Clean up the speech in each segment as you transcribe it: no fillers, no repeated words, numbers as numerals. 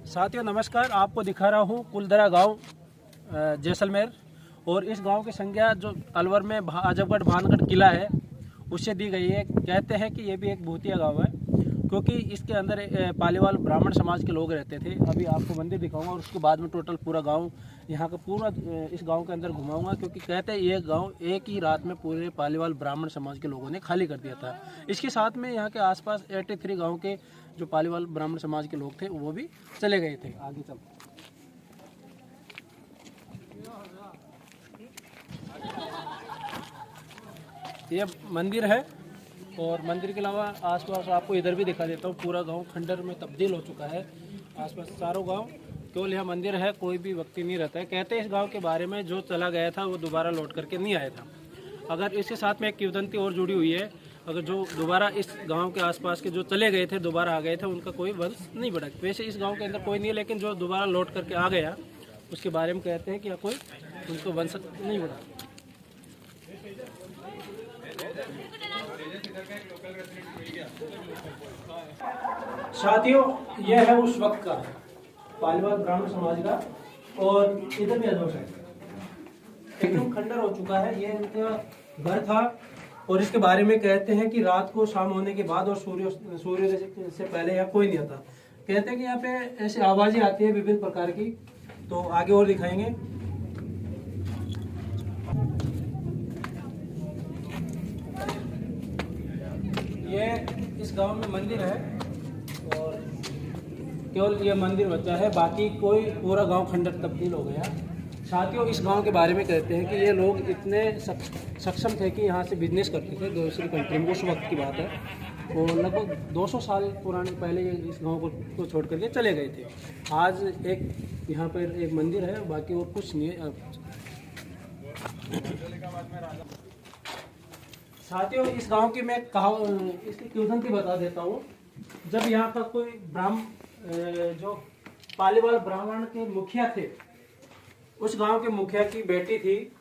साथियों नमस्कार, आपको दिखा रहा हूँ कुलधरा गांव जैसलमेर। और इस गांव की संज्ञा जो अलवर में आजमगढ़ भानगढ़ किला है उससे दी गई है। कहते हैं कि ये भी एक भूतिया गांव है क्योंकि इसके अंदर पालीवाल ब्राह्मण समाज के लोग रहते थे। अभी आपको मंदिर दिखाऊंगा और उसके बाद में टोटल पूरा गांव यहाँ का पूरा इस गांव के अंदर घुमाऊंगा, क्योंकि कहते हैं ये गांव एक ही रात में पूरे पालीवाल ब्राह्मण समाज के लोगों ने खाली कर दिया था। इसके साथ में यहाँ के आसपास 83 गाँव के जो पालीवाल ब्राह्मण समाज के लोग थे वो भी चले गए थे। आगे चल ये मंदिर है और मंदिर के अलावा आसपास आपको इधर भी दिखा देता हूँ। पूरा गांव खंडर में तब्दील हो चुका है। आसपास चारों गांव, केवल यह मंदिर है, कोई भी व्यक्ति नहीं रहता है। कहते हैं इस गांव के बारे में जो चला गया था वो दोबारा लौट करके नहीं आया था। अगर इसके साथ में एक किंवदंती और जुड़ी हुई है, अगर जो दोबारा इस गांव के आसपास के जो चले गए थे दोबारा आ गए थे उनका कोई वंश नहीं बढ़ा। वैसे इस गांव के अंदर कोई नहीं है, लेकिन जो दोबारा लौट करके आ गया उसके बारे में कहते हैं कि कोई उनको वंश नहीं बढ़ा। साथियों यह है उस वक्त का पालीवाल ब्राह्मण समाज का, और इधर भी अधोष है, एकदम खंडर हो चुका है। ये इनका घर था और इसके बारे में कहते हैं कि रात को शाम होने के बाद और सूर्योदय से पहले यहाँ कोई नहीं आता। कहते हैं कि यहाँ पे ऐसी आवाजें आती है विभिन्न प्रकार की, तो आगे और दिखाएंगे। ये इस गांव में मंदिर है और केवल ये मंदिर बचा है, बाकी कोई पूरा गांव खंडर तब्दील हो गया। साथियों इस गांव के बारे में कहते हैं कि ये लोग इतने सक्षम थे कि यहाँ से बिजनेस करते थे दूसरी कंट्री में। उस वक्त की बात है और लगभग 200 साल पुराने पहले ये इस गांव को छोड़ करके चले गए थे। आज एक यहाँ पर एक मंदिर है, बाकी और कुछ नहीं है। साथियों इस गांव की मैं इसकी किंवदंती बता देता हूँ। जब यहाँ पर कोई जो पालीवाल ब्राह्मण के मुखिया थे, उस गांव के मुखिया की बेटी थी,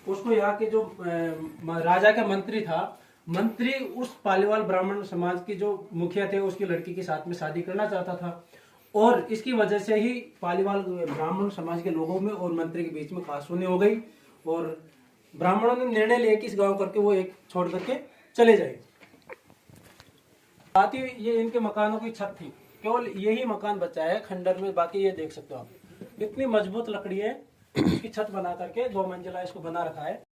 उसको यहाँ के जो राजा का मंत्री था, मंत्री उस पालीवाल ब्राह्मण समाज की जो मुखिया थे उसकी लड़की के साथ में शादी करना चाहता था। और इसकी वजह से ही पालीवाल ब्राह्मण समाज के लोगों में और मंत्री के बीच में कहासुनी हो गई और ब्राह्मणों ने निर्णय लिया कि इस गांव करके वो एक छोड़ करके चले जाए। साथ ही ये इनके मकानों की छत थी, केवल यही मकान बचा है खंडर में। बाकी ये देख सकते हो आप, इतनी मजबूत लकड़ी है, इसकी छत बना करके 2 मंजिला इसको बना रखा है।